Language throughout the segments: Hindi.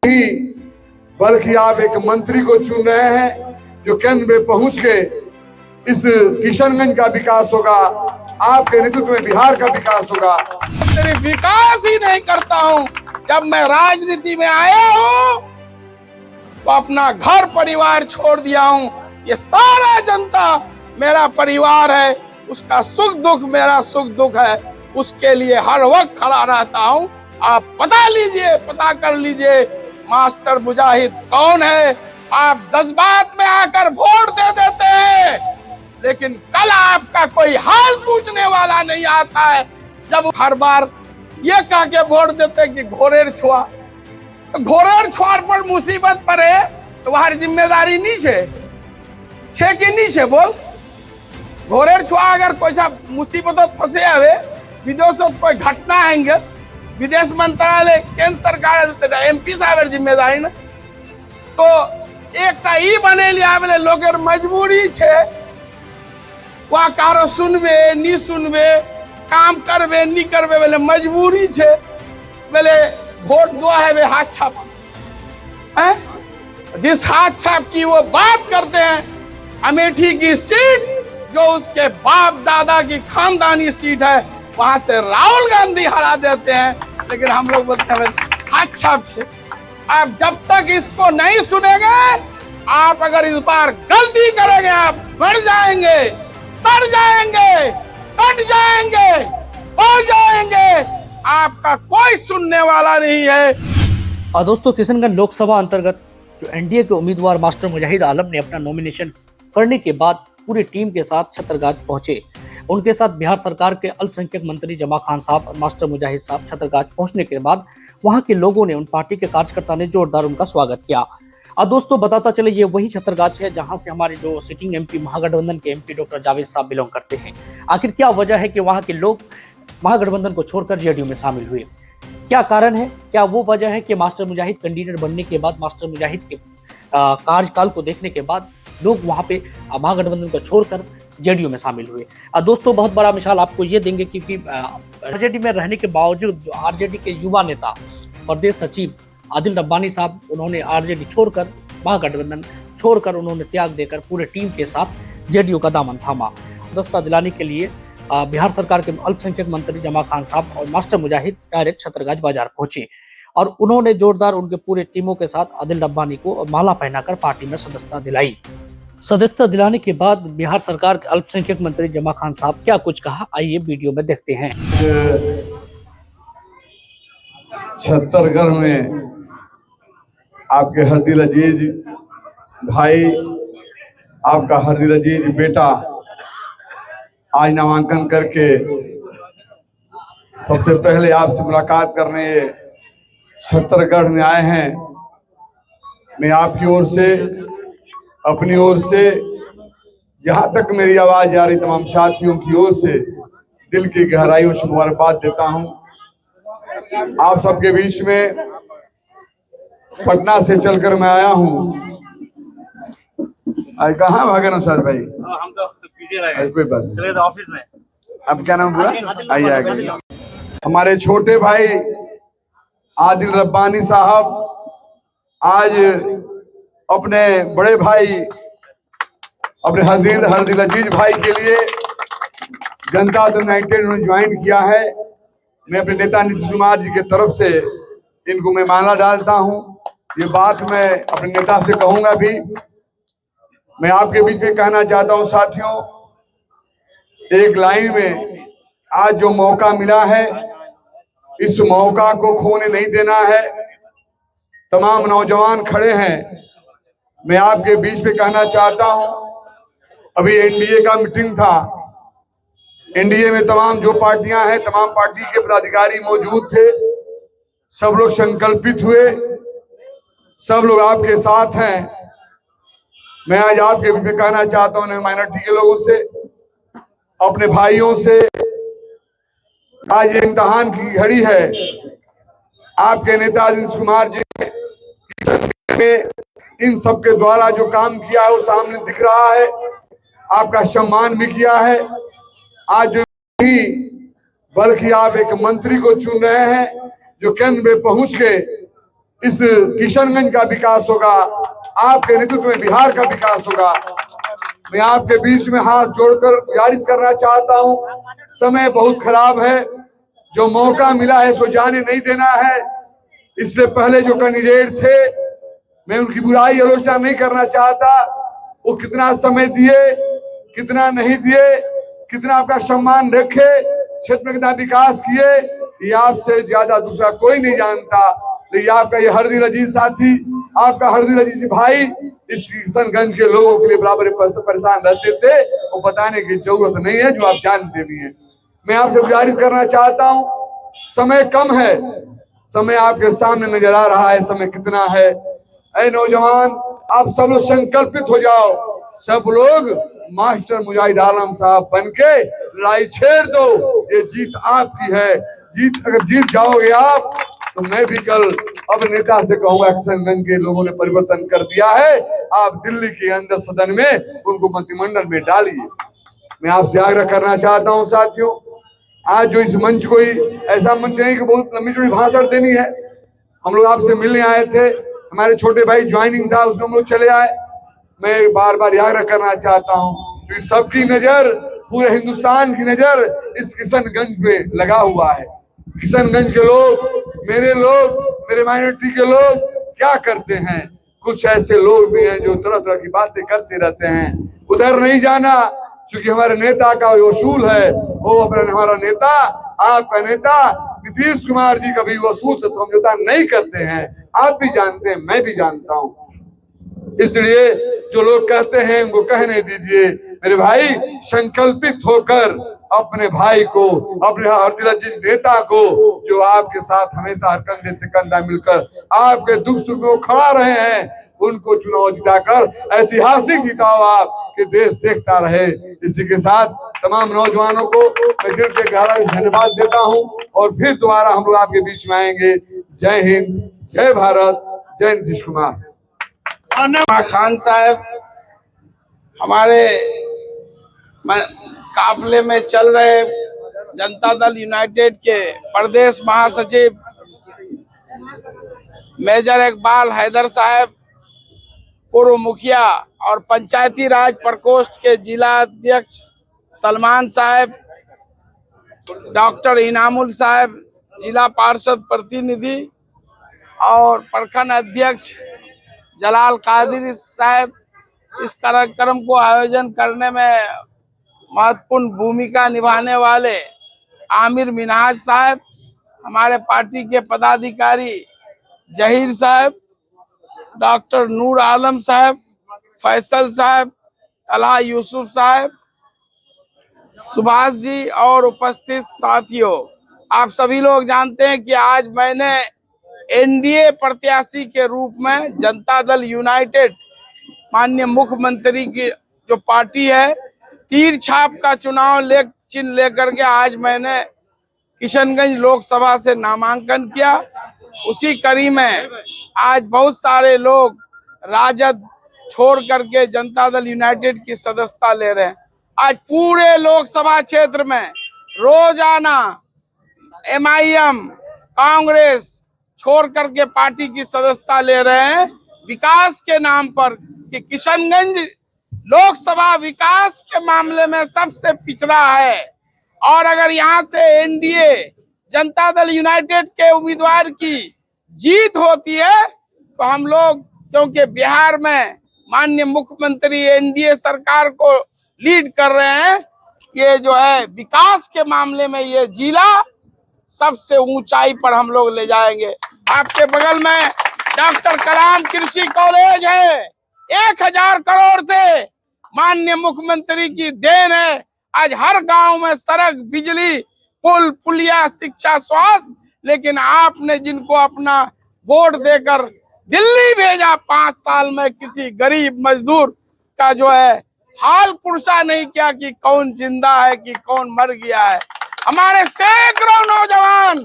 ही बल्कि आप एक मंत्री को चुन रहे हैं जो केंद्र में पहुंच के इस किशनगंज का विकास होगा, आपके नेतृत्व में बिहार का विकास होगा। सिर्फ विकास ही नहीं करता हूं, जब मैं राजनीति में आया हूं तो अपना घर परिवार छोड़ दिया हूं। ये सारा जनता मेरा परिवार है, उसका सुख दुख मेरा सुख दुख है, उसके लिए हर वक्त खड़ा रहता हूं। आप पता लीजिए, पता कर लीजिए मास्टर मुजाहिद कौन है। आप जज्बात में आकर वोट दे देते हैं, लेकिन कल आपका कोई हाल पूछने वाला नहीं आता है। जब हर बार ये कह के वोट देते कि घोरेर छुआ, तो घोरेर छुआर पर मुसीबत पड़े तो वहां जिम्मेदारी नीचे छे की नीचे बोल। घोरेर छुआ अगर कोई सा मुसीबत फंसे हवे, विदेशों कोई घटना आएंगे, विदेश मंत्रालय केंद्र सरकार एमपी साहब जिम्मेदारी न, तो एक बने लिया बोले लोगेर मजबूरी छे, वहाँ कारो सुनबे नहीं सुनबे, काम करबे नहीं करबे, बोले मजबूरी छे, बोले वोट दो है वे हाथ छाप है। जिस हाथ छाप की वो बात करते हैं, अमेठी की सीट जो उसके बाप दादा की खानदानी सीट है, वहां से राहुल गांधी हरा देते हैं, लेकिन हम लोग बोलते हैं हाथ छाप छे। आप जब तक इसको नहीं सुनेंगे, आप अगर इस बार गलती करेंगे आप मर जाएंगे, सड़ जाएंगे, कट जाएंगे, हो जाएंगे, आपका कोई सुनने वाला नहीं है। दोस्तों, किशनगंज लोकसभा अंतर्गत जो एनडीए के उम्मीदवार मास्टर मुजाहिद आलम ने अपना नॉमिनेशन करने के बाद पूरी टीम के साथ छतरगाछ पहुंचे। उनके साथ बिहार सरकार के अल्पसंख्यक मंत्री जमा खान साहब और मास्टर मुजाहिद साहब छतरगाछ पहुंचने के बाद वहां के लोगों ने, उन पार्टी के कार्यकर्ता ने जोरदार उनका स्वागत किया। दोस्तों, बताता चले ये वही छतरगाछ है जहां से हमारे जो सिटिंग एमपी महागठबंधन के एमपी डॉक्टर जावेद साहब बिलोंग करते हैं। आखिर क्या वजह है कि वहां के लोग महागठबंधन को छोड़कर जेडीयू में शामिल हुए? क्या कारण है? क्या वो वजह है कि मास्टर मुजाहिद कैंडिडेट बनने के बाद, मास्टर मुजाहिद के कार्यकाल को देखने के बाद लोग वहां पे महागठबंधन को छोड़कर जेडीयू में शामिल हुए? दोस्तों, बहुत बड़ा मिसाल आपको ये देंगे क्योंकि आरजेडी में रहने के बावजूद जो आरजेडी के युवा नेता प्रदेश सचिव आदिल रब्बानी साहब, उन्होंने आरजेडी छोड़कर, महागठबंधन छोड़कर, उन्होंने त्याग देकर पूरे टीम के साथ जेडीयू का दामन थामा। दस्ता दिलाने के लिए बिहार सरकार के अल्पसंख्यक मंत्री जमा खान साहब और मास्टर मुजाहिद डायरेक्ट छतरगाछ बाजार पहुंचे और उन्होंने जोरदार उनके पूरे टीमों के साथ आदिल रब्बानी को माला पहनाकर पार्टी में सदस्यता दिलाई। सदस्यता दिलाने के बाद बिहार सरकार के अल्पसंख्यक मंत्री जमा खान साहब क्या कुछ कहा, आइए वीडियो में देखते हैं। छत्तीसगढ़ में आपके हरदिल अजीज भाई, आपका हरदिल अजीज बेटा आज नामांकन करके सबसे पहले आपसे मुलाकात करने छत्तीसगढ़ में आए हैं। मैं आपकी ओर से, अपनी ओर से, जहां तक मेरी आवाज जा रही तमाम साथियों की ओर से दिल की गहराइयों से मुबारकबाद देता हूं। आप सबके बीच में पटना से चलकर मैं आया हूं। आज कहाँ भागे ना सर भाई? हम तो पीछे रह गए, कोई बात नहीं, चले तो ऑफिस में। अब क्या नाम हुआ? आइए। हमारे छोटे भाई आदिल रब्बानी साहब आज अपने बड़े भाई, अपने हरदिल अजीज भाई के लिए जनता दल यूनाइटेड उन्होंने ज्वाइन किया है। मैं अपने नेता नीतीश कुमार जी के तरफ से इनको मैं माला डालता हूं। ये बात मैं अपने नेता से कहूंगा भी। मैं आपके बीच में कहना चाहता हूं साथियों, एक लाइन में आज जो मौका मिला है, इस मौका को खोने नहीं देना है। तमाम नौजवान खड़े हैं। मैं आपके बीच में कहना चाहता हूं, अभी एनडीए का मीटिंग था। एनडीए में तमाम जो पार्टियां हैं, तमाम पार्टी के पदाधिकारी मौजूद थे। सब लोग संकल्पित हुए, सब लोग आपके साथ हैं। मैं आज आपके बीच में कहना चाहता हूं, माइनॉरिटी के लोगों से, अपने भाइयों से, आज ये इम्तिहान की घड़ी है। आपके नेता नीतीश कुमार जी ने इन सबके द्वारा जो काम किया है वो सामने दिख रहा है। आपका सम्मान भी किया है। आज जो ही बल्कि आप एक मंत्री को चुन रहे हैं जो केंद्र में पहुंच के इस किशनगंज का विकास होगा, आपके नेतृत्व में बिहार का विकास होगा। मैं आपके बीच में हाथ जोड़कर गुजारिश करना चाहता हूं, समय बहुत खराब है, जो मौका मिला है सो जाने नहीं देना है। इससे पहले जो कैंडिडेट थे, मैं उनकी बुराई आलोचना नहीं करना चाहता, वो कितना समय दिए, कितना नहीं दिए, कितना आपका सम्मान रखे, क्षेत्र में कितना विकास किए, ये आपसे ज्यादा दूसरा कोई नहीं जानता। लेकिन आपका ये हरदिल अजीज साथी, आपका हरदिल अजीज भाई इस किशनगंज के लोगों के लिए बराबर परेशान रहते थे, वो बताने की जरूरत नहीं है, जो आप जानते भी हैं। मैं आपसे गुजारिश करना चाहता हूं, समय कम है, समय आपके सामने नजर आ रहा है, समय कितना है। ऐ नौजवान, आप सब लोग संकल्पित हो जाओ, सब लोग मास्टर मुजाहिद आलम साहब बनके लड़ाई छेड़ दो। ये जीत आपकी है। अगर जीत जाओगे आप, तो मैं भी कल अब नेता से कहूंगा, किशनगंज के लोगों ने परिवर्तन कर दिया है, आप दिल्ली के अंदर सदन में उनको मंत्रिमंडल में डालिए। मैं आपसे आग्रह करना चाहता हूं साथियों, आज जो इस मंच कोई ऐसा मंच नहीं कि बहुत लंबी चौड़ी भाषण देनी है। हम लोग आपसे मिलने आए थे, हमारे छोटे भाई ज्वाइनिंग था, उसमें हम लोग चले आए। मैं बार बार आग्रह करना चाहता हूं कि सबकी नजर, पूरे हिंदुस्तान की नजर इस किशनगंज पे लगा हुआ है। किशनगंज के लोग, मेरे माइनॉरिटी के लोग क्या करते हैं, कुछ ऐसे लोग भी हैं जो तरह तरह की बातें करते रहते हैं। उधर नहीं जाना, क्योंकि हमारे नेता का वो उसूल है, वो अपना हमारा नेता, आपका नेता नीतीश कुमार जी कभी उसूल से समझौता नहीं करते हैं। आप भी जानते हैं, मैं भी जानता हूं। इसलिए जो लोग कहते हैं उनको कहने दीजिए। मेरे भाई, संकल्पित होकर अपने भाई को, अपने हरदिल अजीज नेता को, जो आपके साथ हमेशा हर कंधे से कंधा मिलकर आपके दुख सुख में खड़ा रहे हैं, उनको चुनाव जिताकर ऐतिहासिक जिताओ आप, कि देश देखता रहे। इसी के साथ तमाम नौजवानों को मैं दिल से गहरा धन्यवाद देता हूं, और फिर दोबारा हम लोग आपके बीच में आएंगे। जय हिंद, जय भारत, जय नीतीश कुमार। खान साहब हमारे काफिले में चल रहे जनता दल यूनाइटेड के प्रदेश महासचिव मेजर इकबाल हैदर साहब, पूर्व मुखिया और पंचायती राज प्रकोष्ठ के जिला अध्यक्ष सलमान साहब, डॉक्टर इनामुल साहब जिला पार्षद प्रतिनिधि, और प्रखंड अध्यक्ष जलाल कादिर साहब, इस कार्यक्रम को आयोजन करने में महत्वपूर्ण भूमिका निभाने वाले आमिर मिनहाज साहब, हमारे पार्टी के पदाधिकारी जहीर साहब, डॉक्टर नूर आलम साहब, फैसल साहब, तलहा यूसुफ साहब, सुभाष जी और उपस्थित साथियों, आप सभी लोग जानते हैं कि आज मैंने एनडीए प्रत्याशी के रूप में जनता दल यूनाइटेड, माननीय मुख्यमंत्री की जो पार्टी है, तीर छाप का चुनाव चिन्ह लेकर के आज मैंने किशनगंज लोकसभा से नामांकन किया। उसी कड़ी में आज बहुत सारे लोग राजद छोड़ करके जनता दल यूनाइटेड की सदस्यता ले रहे हैं। आज पूरे लोकसभा क्षेत्र में रोजाना एमआईएम, कांग्रेस छोड़ करके पार्टी की सदस्यता ले रहे हैं, विकास के नाम पर, कि किशनगंज लोकसभा विकास के मामले में सबसे पिछड़ा है। और अगर यहाँ से एनडीए जनता दल यूनाइटेड के उम्मीदवार की जीत होती है, तो हम लोग, क्योंकि बिहार में माननीय मुख्यमंत्री एनडीए सरकार को लीड कर रहे हैं, ये जो है विकास के मामले में ये जिला सबसे ऊंचाई पर हम लोग ले जाएंगे। आपके बगल में डॉक्टर कलाम कृषि कॉलेज है, 1000 करोड़ से माननीय मुख्यमंत्री की देन है। आज हर गांव में सड़क, बिजली, पुल, पुलिया, शिक्षा, स्वास्थ्य, लेकिन आपने जिनको अपना वोट देकर दिल्ली भेजा, 5 साल में किसी गरीब मजदूर का जो है हाल पुरसा नहीं किया कि कौन जिंदा है कि कौन मर गया है। हमारे सैकड़ों नौजवान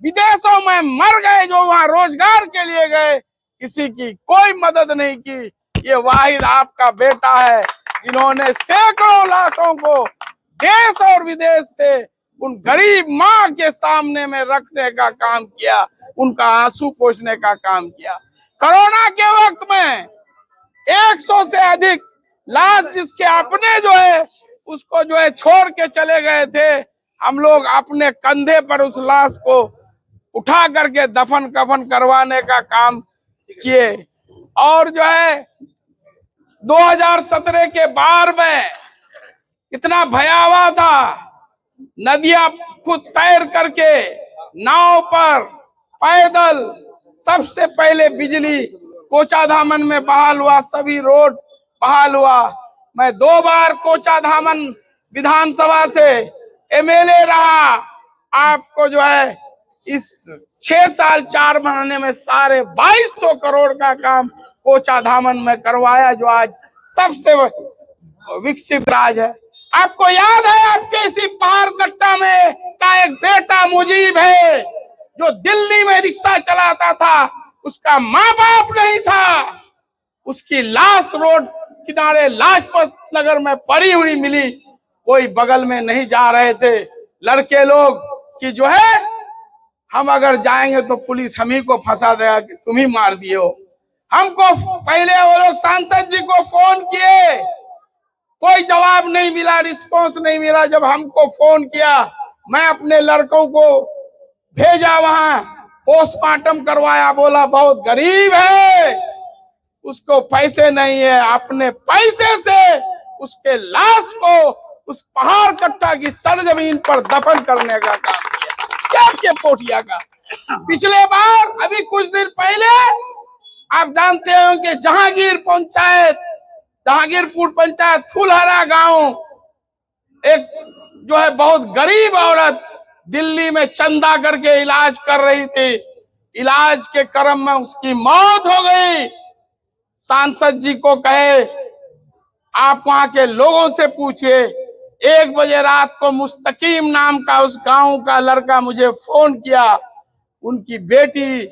विदेशों में मर गए, जो वहां रोजगार के लिए गए, किसी की कोई मदद नहीं की। ये वाहिद आपका बेटा है, जिन्होंने सैकड़ों लाशों को देश और विदेश से उन गरीब माँ के सामने में रखने का काम किया, उनका आंसू पोंछने का काम किया। कोरोना के वक्त में 100 से अधिक लाश जिसके अपने जो है उसको जो है छोड़ के चले गए थे, हम लोग अपने कंधे पर उस लाश को उठा करके दफन कफन करवाने का काम किए। और जो है 2017 के बाढ़ में इतना भयावह था, नदियां खुद तैर करके नाव पर पैदल, सबसे पहले बिजली कोचाधामन में बहाल हुआ, सभी रोड बहाल हुआ। मैं 2 बार कोचाधामन विधानसभा से एमएलए रहा। आपको जो है इस 6 साल 4 महीने में सारे 2200 करोड़ का काम कोचाधामन में करवाया, जो आज सबसे विकसित राज्य है। आपको याद है आपके इसी पहाड़कट्टा में का एक बेटा मुजीब है जो दिल्ली में रिक्शा चलाता था, उसका माँ बाप नहीं था, उसकी लाश रोड किनारे लाजपत नगर में पड़ी हुई मिली। कोई बगल में नहीं जा रहे थे लड़के लोग कि जो है हम अगर जाएंगे तो पुलिस हम ही को फंसा देगा कि तुम ही मार दिए हो। हमको पहले वो लोग सांसद जी को फोन किए, कोई जवाब नहीं मिला, रिस्पांस नहीं मिला। जब हमको फोन किया, मैं अपने लड़कों को भेजा वहां, पोस्टमार्टम करवाया, बोला बहुत गरीब है, उसको पैसे नहीं है, अपने पैसे से उसके लाश को उस पहाड़ कट्टा की सरजमीन पर दफन करने का काम किया। क्या पोठिया का पिछले बार अभी कुछ दिन पहले आप जानते हो कि जहांगीरपुर पंचायत फुलहरा गांव, एक जो है बहुत गरीब औरत दिल्ली में चंदा करके इलाज कर रही थी, इलाज के क्रम में उसकी मौत हो गई। सांसद जी को कहे आप वहां के लोगों से पूछिए। 1 बजे रात को मुस्तकीम नाम का उस गांव का लड़का मुझे फोन किया, उनकी बेटी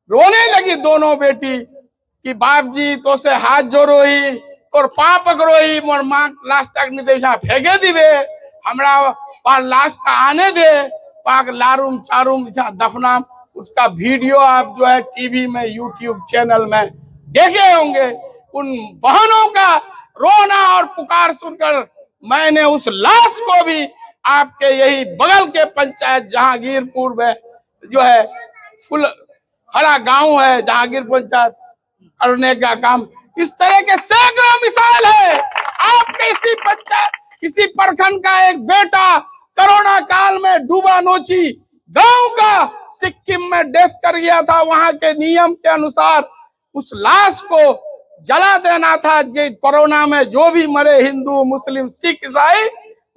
रोने लगी, दोनों बेटी कि बाप जी तो से हाथ जोड़ो ही और पाँव पकड़ो ही, मोर माँ लाश तक नहीं दे फेंके दिवे, हमरा पार लाश का आने दे, पाक लारूम चारूम दफना। उसका वीडियो आप जो है टीवी में यूट्यूब चैनल में देखे होंगे। उन बहनों का रोना और पुकार सुनकर मैंने उस लाश को भी आपके यही बगल के पंचायत जहांगीरपुर में जो है फुलहरा गांव है, जहांगीरपुर पंचायत करने का काम। इस तरह के सैकड़ों मिसाल है। आपके इसी पंचायत, इसी प्रखंड का एक बेटा कोरोना काल में डूबा नोची गांव का सिक्किम में डेथ कर गया था। वहां के नियम के अनुसार उस लाश को जला देना था। कोरोना में जो भी मरे, हिंदू मुस्लिम सिख ईसाई,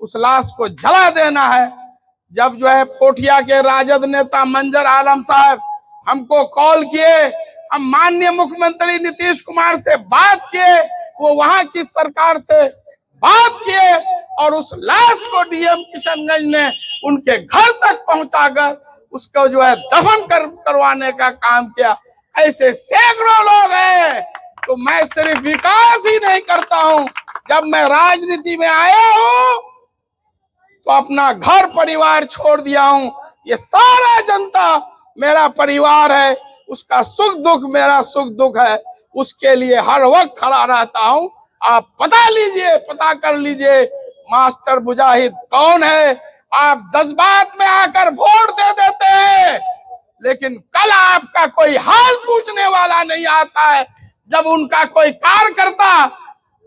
उस लाश को जला देना है। जब जो है पोठिया के राजद नेता मंजर आलम साहब हमको कॉल किए, हम माननीय मुख्यमंत्री नीतीश कुमार से बात किए, वो वहां की सरकार से बात किए और उस लाश को डीएम किशनगंज ने उनके घर तक पहुंचाकर उसको जो है दफन करवाने का काम किया। ऐसे सैकड़ों लोग हैं। तो मैं सिर्फ विकास ही नहीं करता हूं, जब मैं राजनीति में आया हूं तो अपना घर परिवार छोड़ दिया हूं। ये सारा जनता मेरा परिवार है, उसका सुख दुख मेरा सुख दुख है, उसके लिए हर वक्त खड़ा रहता हूं। आप पता लीजिए, पता कर लीजिए मास्टर मुजाहिद कौन है। आप जज्बात में आकर वोट दे देते हैं, लेकिन कल आपका कोई हाल पूछने वाला नहीं आता है। जब उनका कोई कार्यकर्ता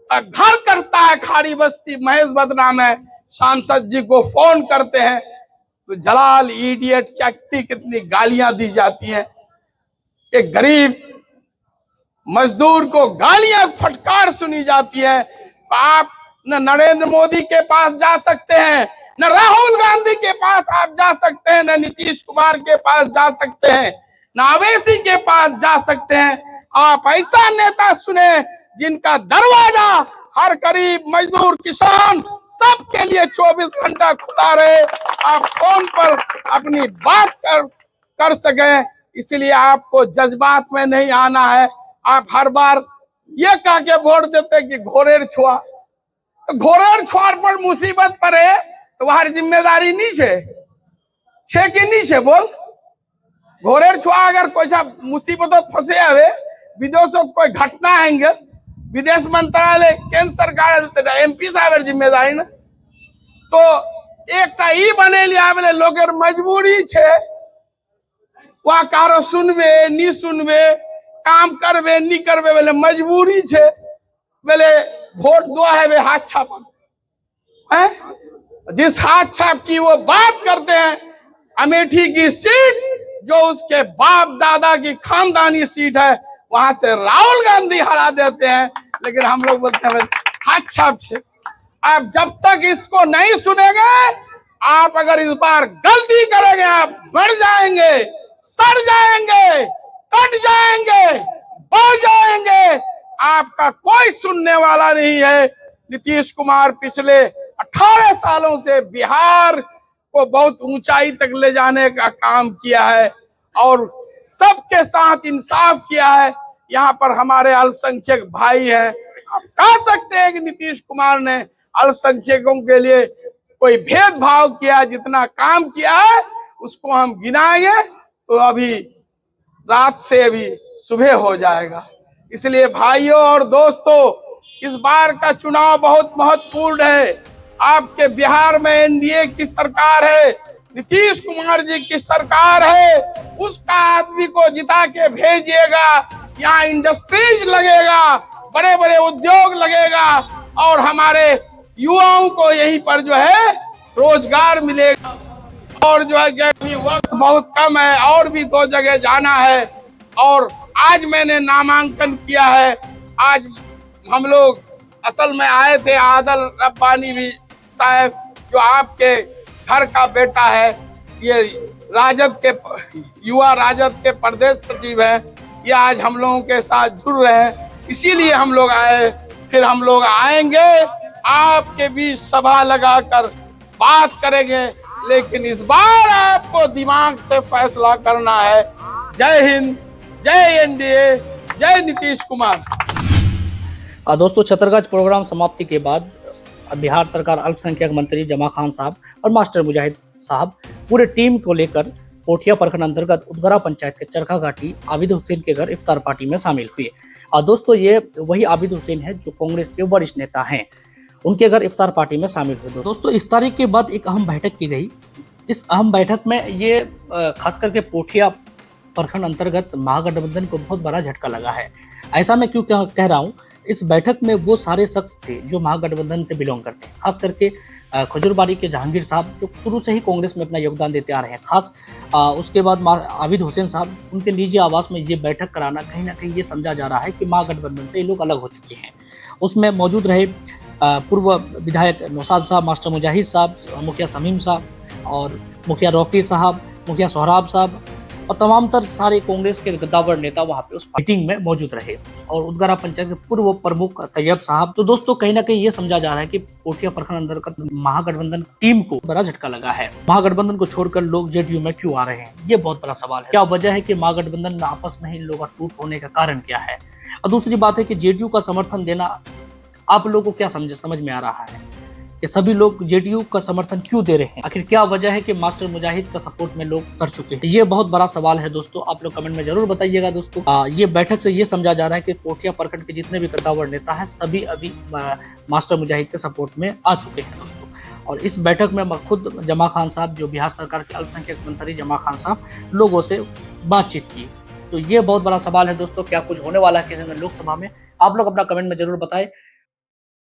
घर करता है खाड़ी बस्ती महेश बदना में, सांसद जी को फोन करते हैं तो जलाल इडियट क्या कितनी गालियां दी जाती हैं। एक गरीब मजदूर को गालियां फटकार सुनी जाती है। तो आप न नरेंद्र मोदी के पास जा सकते हैं, न राहुल गांधी के पास आप जा सकते हैं, न नीतीश कुमार के पास जा सकते हैं, न अवैसी के पास जा सकते हैं। आप ऐसा नेता सुने जिनका दरवाजा हर गरीब मजदूर किसान सबके लिए 24 घंटा खुला रहे, आप फोन पर अपनी बात कर सके। इसलिए आपको जज्बात में नहीं आना है। आप हर बार ये कह के वोट देते कि घोरेर छुआ, तो घोरेर छुआर पर मुसीबत पड़े तुम्हारी जिम्मेदारी नहीं छे कि नहीं छे बोल। घोरेर छुआ अगर कोई सा मुसीबत फंसे हवे विदेशों कोई घटना आएंगे विदेश मंत्रालय केंद्र सरकार एमपी साहब जिम्मेदारी ना। तो एक बने लिया बोले लोगेर मजबूरी छे वहाँ कारो सुनबे नहीं सुनबे काम करबे नहीं करबे बोले मजबूरी छे बोले वोट दो है वे हाथ छाप है। जिस हाथ छाप की वो बात करते हैं अमेठी की सीट जो उसके बाप दादा की खानदानी सीट है वहां से राहुल गांधी हरा देते हैं। लेकिन हम लोग बोलते हैं हाथ छाप छे। आप जब तक इसको नहीं सुनेंगे आप अगर इस बार गलती करेंगे आप बढ़ जाएंगे सड़ जाएंगे कट जाएंगे बढ़ जाएंगे। आपका कोई सुनने वाला नहीं है। नीतीश कुमार पिछले 18 सालों से बिहार को बहुत ऊंचाई तक ले जाने का काम किया है और सबके साथ इंसाफ किया है। यहाँ पर हमारे अल्पसंख्यक भाई हैं। आप कह सकते हैं कि नीतीश कुमार ने अल्पसंख्यकों के लिए कोई भेदभाव किया, जितना काम किया है उसको हम गिनाएंगे तो अभी रात से अभी सुबह हो जाएगा। इसलिए भाइयों और दोस्तों इस बार का चुनाव बहुत महत्वपूर्ण है। आपके बिहार में एनडीए की सरकार है, नीतीश कुमार जी की सरकार है, उसका आदमी को जिता के भेजिएगा। यहाँ इंडस्ट्रीज लगेगा, बड़े बड़े उद्योग लगेगा और हमारे युवाओं को यहीं पर जो है रोजगार मिलेगा। और जो है कि वक्त बहुत कम है और भी 2 जगह जाना है और आज मैंने नामांकन किया है। आज हम लोग असल में आए थे आदिल रब्बानी भी साहब जो आपके घर का बेटा है, ये राजद के युवा राजद के प्रदेश सचिव है, ये आज हम लोगों के साथ जुड़ रहे हैं इसीलिए हम लोग आए। फिर हम लोग आएंगे आपके बीच सभा लगाकर बात करेंगे, लेकिन इस बार आपको दिमाग से फैसला करना है। जय हिंद, जय एनडीए, जय नीतीश कुमार। दोस्तों छतरगाछ प्रोग्राम समाप्ति के बाद बिहार सरकार अल्पसंख्यक मंत्री जमा खान साहब और मास्टर मुजाहिद साहब पूरे टीम को लेकर पोठिया प्रखंड अंतर्गत उदगरा पंचायत के चरखा घाटी आबिद हुसैन के घर इफ्तार पार्टी में शामिल हुए। दोस्तों ये वही आबिद हुसैन है जो कांग्रेस के वरिष्ठ नेता हैं, उनके घर इफ्तार पार्टी में शामिल हुए। दोस्तों इफ्तारी के बाद एक अहम बैठक की गई। इस अहम बैठक में ये खास करके पोठिया प्रखंड अंतर्गत महागठबंधन को बहुत बड़ा झटका लगा है। ऐसा मैं क्यों कह रहा हूँ, इस बैठक में वो सारे शख्स थे जो महागठबंधन से बिलोंग करते हैं, खास करके खजूरबाड़ी के जहांगीर साहब जो शुरू से ही कांग्रेस में अपना योगदान देते आ रहे हैं। खास उसके बाद आबिद हुसैन साहब, उनके निजी आवास में ये बैठक कराना कहीं ना कहीं ये समझा जा रहा है कि महागठबंधन से ये लोग अलग हो चुके हैं। उसमें मौजूद रहे पूर्व विधायक नौशाद साहब, मास्टर मुजाहिद साहब, मुखिया शमीम साहब और मुखिया रॉकी साहब, मुखिया सोहराब साहब और तमाम तर सारे कांग्रेस के गद्दावर नेता वहां पे उस मीटिंग में मौजूद रहे और उदगरा पंचायत के पूर्व प्रमुख तैयब साहब। तो दोस्तों कहीं ना कहीं ये समझा जा रहा है कि पोठिया प्रखंड अंतर्गत महागठबंधन टीम को बड़ा झटका लगा है। महागठबंधन को छोड़कर लोग जेडीयू में क्यों आ रहे हैं, ये बहुत बड़ा सवाल है। क्या वजह है कि महागठबंधन में आपस में ही लोग का टूट होने का कारण क्या है। और दूसरी बात है कि जेडीयू का समर्थन देना आप लोगों को क्या समझ में आ रहा है कि सभी लोग जेडीयू का समर्थन क्यों दे रहे हैं। आखिर क्या वजह है कि मास्टर मुजाहिद का सपोर्ट में लोग कर चुके हैं, ये बहुत बड़ा सवाल है। दोस्तों आप लोग कमेंट में जरूर बताइएगा। दोस्तों ये बैठक से ये समझा जा रहा है कि पोठिया प्रखंड के जितने भी कद्दावर नेता हैं सभी अभी मास्टर मुजाहिद के सपोर्ट में आ चुके हैं दोस्तों। और इस बैठक में खुद जमा खान साहब जो बिहार सरकार के अल्पसंख्यक मंत्री जमा खान साहब लोगों से बातचीत की। तो ये बहुत बड़ा सवाल है दोस्तों, क्या कुछ होने वाला है किसी में लोकसभा में, आप लोग अपना कमेंट में जरूर बताएं।